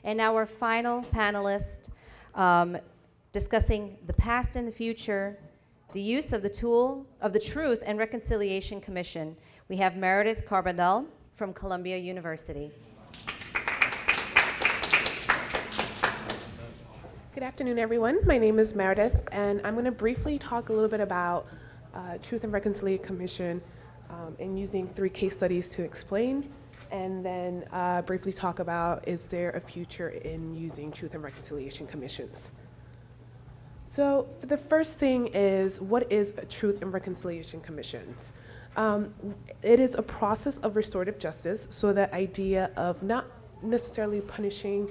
And now our final panelist, discussing the past and the future, the use of the tool of the Truth and Reconciliation Commission. We have Meredith Carbonell from Columbia University. Good afternoon, everyone. My name is Meredith, and I'm going to briefly talk a little bit about Truth and Reconciliation Commission and using 3 case studies to explain, and then briefly talk about, is there a future in using Truth and Reconciliation Commissions? So the first thing is, what is a Truth and Reconciliation Commissions? It is a process of restorative justice, so that idea of not necessarily punishing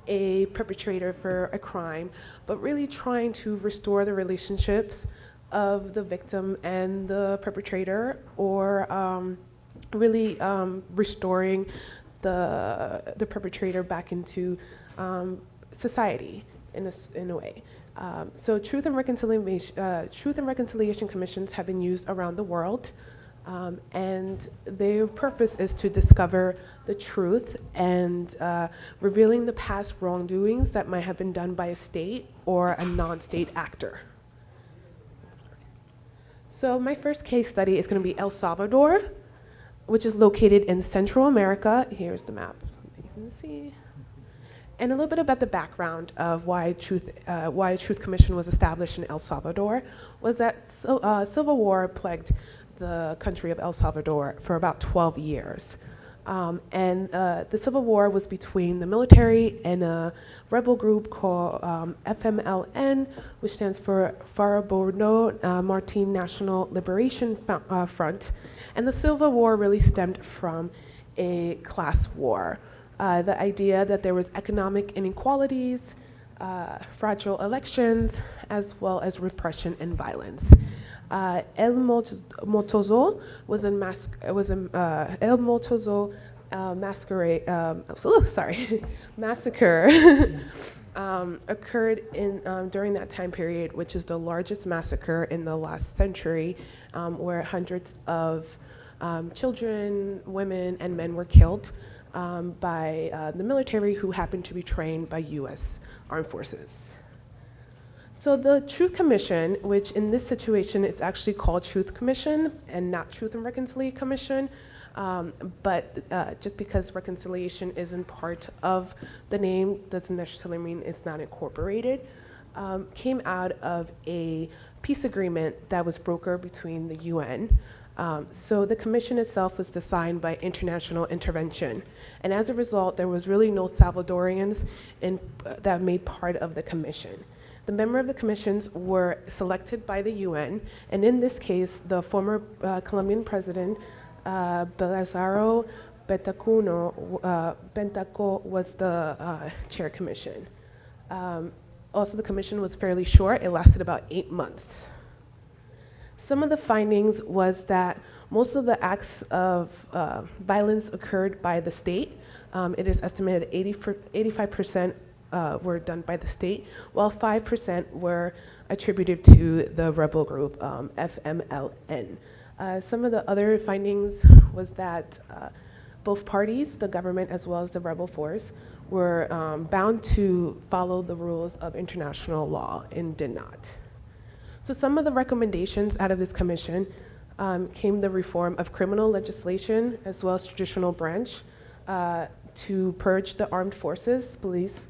a perpetrator for a crime, but really trying to restore the relationships of the victim and the perpetrator, or really restoring the perpetrator back into society in a way. So Truth and Reconciliation Commissions have been used around the world, and their purpose is to discover the truth and revealing the past wrongdoings that might have been done by a state or a non-state actor. So my first case study is going to be El Salvador, which is located in Central America. Here's the map, you can see. And a little bit about the background of why a Truth Commission was established in El Salvador was that civil war plagued the country of El Salvador for about 12 years. And the civil war was between the military and a rebel group called FMLN, which stands for Faraborno Martin National Liberation Front. And the civil war really stemmed from a class war. The idea that there was economic inequalities, fragile elections, as well as repression and violence. El Motozo was a massacre occurred during that time period, which is the largest massacre in the last century, where hundreds of children, women, and men were killed by the military, who happened to be trained by U.S. Armed Forces. So the Truth Commission, which in this situation it's actually called Truth Commission and not Truth and Reconciliation Commission, but just because reconciliation isn't part of the name doesn't necessarily mean it's not incorporated, came out of a peace agreement that was brokered between the UN. So the commission itself was designed by international intervention. And as a result, there was really no Salvadorians that made part of the commission. The members of the commissions were selected by the UN, and in this case, the former Colombian president, Belisario Bentaco, was the chair commission. Also, the commission was fairly short. It lasted about 8 months. Some of the findings was that most of the acts of violence occurred by the state. It is estimated 85% were done by the state, while 5% were attributed to the rebel group, FMLN. Some of the other findings was that both parties, the government as well as the rebel force, were bound to follow the rules of international law and did not. So some of the recommendations out of this commission came the reform of criminal legislation as well as traditional branch to purge the armed forces, police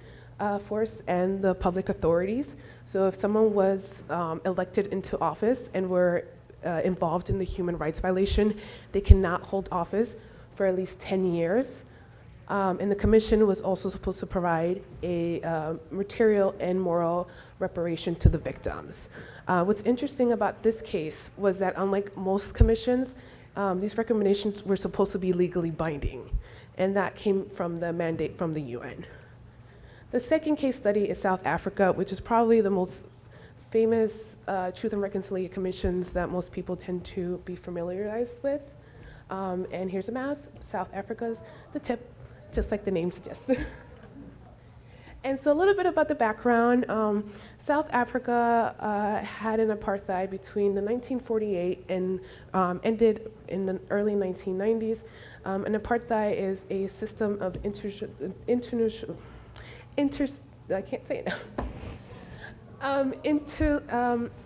force, and the public authorities. So if someone was elected into office and were involved in the human rights violation, they cannot hold office for at least 10 years. And the commission was also supposed to provide a material and moral reparation to the victims. What's interesting about this case was that unlike most commissions, these recommendations were supposed to be legally binding, and that came from the mandate from the UN. The second case study is South Africa, which is probably the most famous Truth and Reconciliation Commissions that most people tend to be familiarized with. And here's a map. South Africa's the tip, just like the name suggests. And so a little bit about the background. South Africa had an apartheid between the 1948 and ended in the early 1990s. An apartheid is a system of I can't say it now.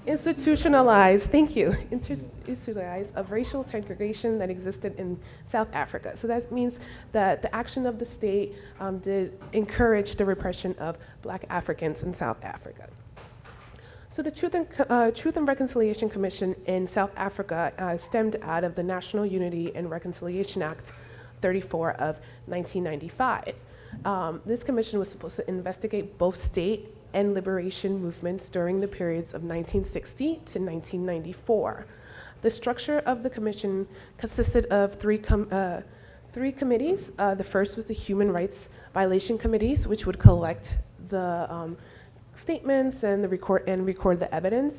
Institutionalized, thank you, institutionalized of racial segregation that existed in South Africa. So that means that the action of the state did encourage the repression of Black Africans in South Africa. So the Truth and Reconciliation Commission in South Africa stemmed out of the National Unity and Reconciliation Act 34 of 1995. This commission was supposed to investigate both state and liberation movements during the periods of 1960 to 1994. The structure of the commission consisted of three committees. The first was the Human Rights Violation Committees, which would collect the statements and record the evidence.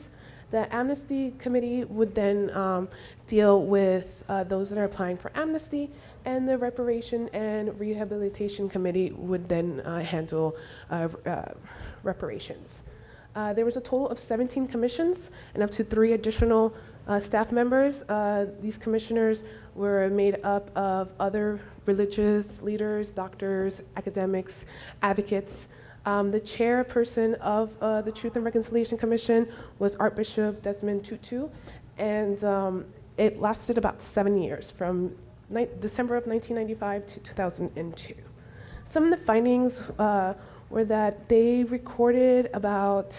The Amnesty Committee would then deal with those that are applying for amnesty, and the Reparation and Rehabilitation Committee would then handle reparations. There was a total of 17 commissions and up to 3 additional staff members. These commissioners were made up of other religious leaders, doctors, academics, advocates. The chairperson of the Truth and Reconciliation Commission was Archbishop Desmond Tutu, and it lasted about 7 years, from December of 1995 to 2002. Some of the findings were that they recorded about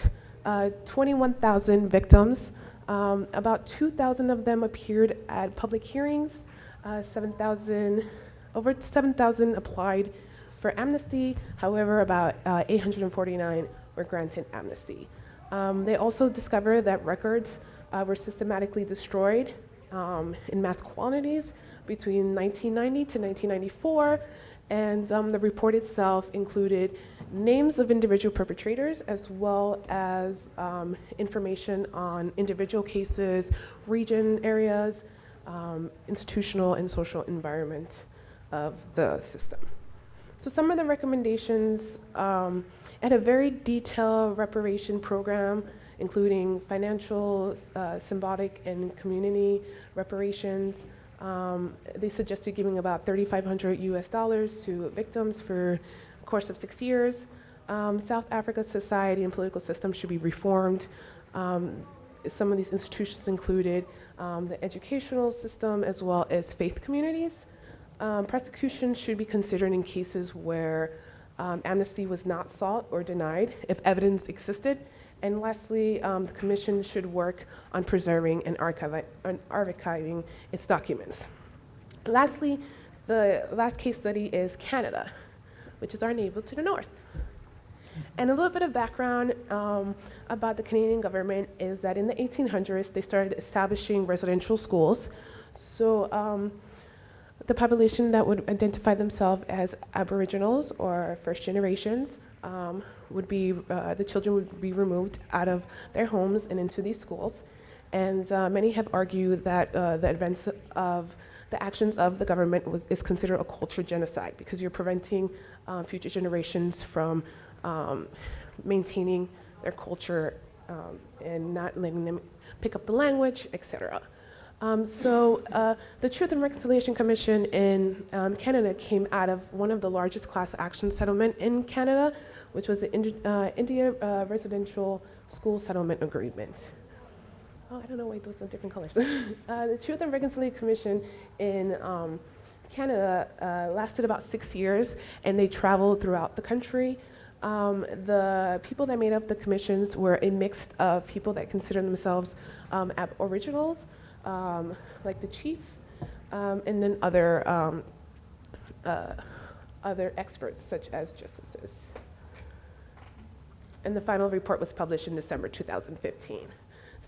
21,000 victims. About 2,000 of them appeared at public hearings. Over 7,000 applied for amnesty. However, about 849 were granted amnesty. They also discovered that records were systematically destroyed in mass quantities between 1990 to 1994, and the report itself included names of individual perpetrators as well as information on individual cases, region areas, institutional and social environment of the system. So some of the recommendations had a very detailed reparation program, including financial, symbolic, and community reparations. They suggested giving about $3,500 US to victims for a course of 6 years. South Africa's society and political system should be reformed. Some of these institutions included the educational system as well as faith communities. Prosecution should be considered in cases where amnesty was not sought or denied if evidence existed. And lastly, the commission should work on preserving and archiving its documents. Lastly, the last case study is Canada, which is our neighbor to the north. And a little bit of background about the Canadian government is that in the 1800s, they started establishing residential schools. So the population that would identify themselves as Aboriginals or first generations would be, the children would be removed out of their homes and into these schools. And many have argued that the events of the actions of the government is considered a cultural genocide because you're preventing future generations from maintaining their culture and not letting them pick up the language, etc. So the Truth and Reconciliation Commission in Canada came out of one of the largest class action settlement in Canada, which was the India Residential School Settlement Agreement. Oh, I don't know why those are different colors. The Truth and Reconciliation Commission in Canada lasted about 6 years, and they traveled throughout the country. The people that made up the commissions were a mix of people that consider themselves Aboriginals, like the chief, and then other experts such as justices. And the final report was published in December 2015.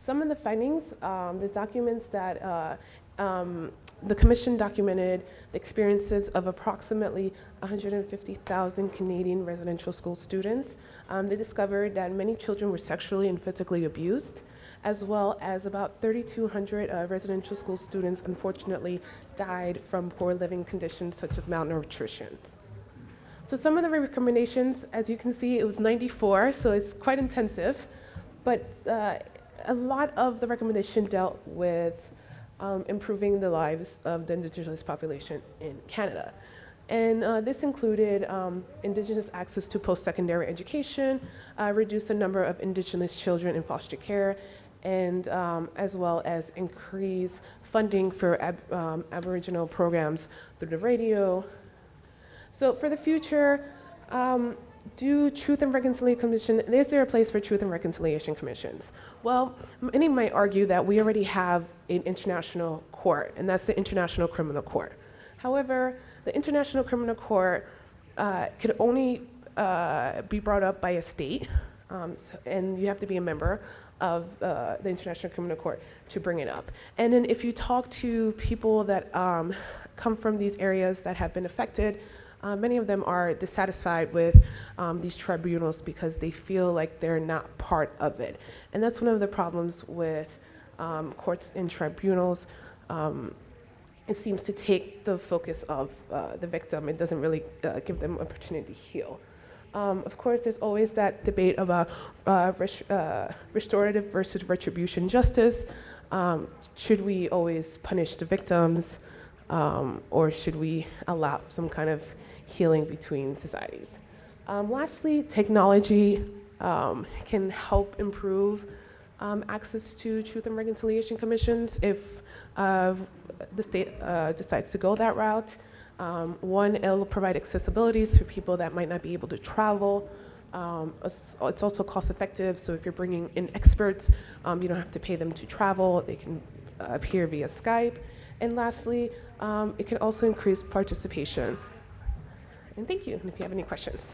Some of the findings, the documents that the commission documented the experiences of approximately 150,000 Canadian residential school students. They discovered that many children were sexually and physically abused, as well as about 3,200 residential school students unfortunately died from poor living conditions such as malnutrition. So some of the recommendations, as you can see, it was 94, so it's quite intensive, but a lot of the recommendation dealt with improving the lives of the Indigenous population in Canada. And this included Indigenous access to post-secondary education, reduce the number of Indigenous children in foster care, and as well as increase funding for Aboriginal programs through the radio. So for the future, do Truth and Reconciliation Commission, is there a place for Truth and Reconciliation Commissions? Well, many might argue that we already have an international court, and that's the International Criminal Court. However, the International Criminal Court could only be brought up by a state, and you have to be a member of the International Criminal Court to bring it up. And then if you talk to people that come from these areas that have been affected, many of them are dissatisfied with these tribunals because they feel like they're not part of it. And that's one of the problems with courts and tribunals. It seems to take the focus of the victim. It doesn't really give them opportunity to heal. Of course, there's always that debate about restorative versus retribution justice. Should we always punish the victims, or should we allow some kind of healing between societies? Lastly, technology can help improve access to Truth and Reconciliation Commissions if the state decides to go that route. One, it'll provide accessibilities for people that might not be able to travel. It's also cost effective, so if you're bringing in experts, you don't have to pay them to travel. They can appear via Skype. And lastly, it can also increase participation. And thank you, and if you have any questions.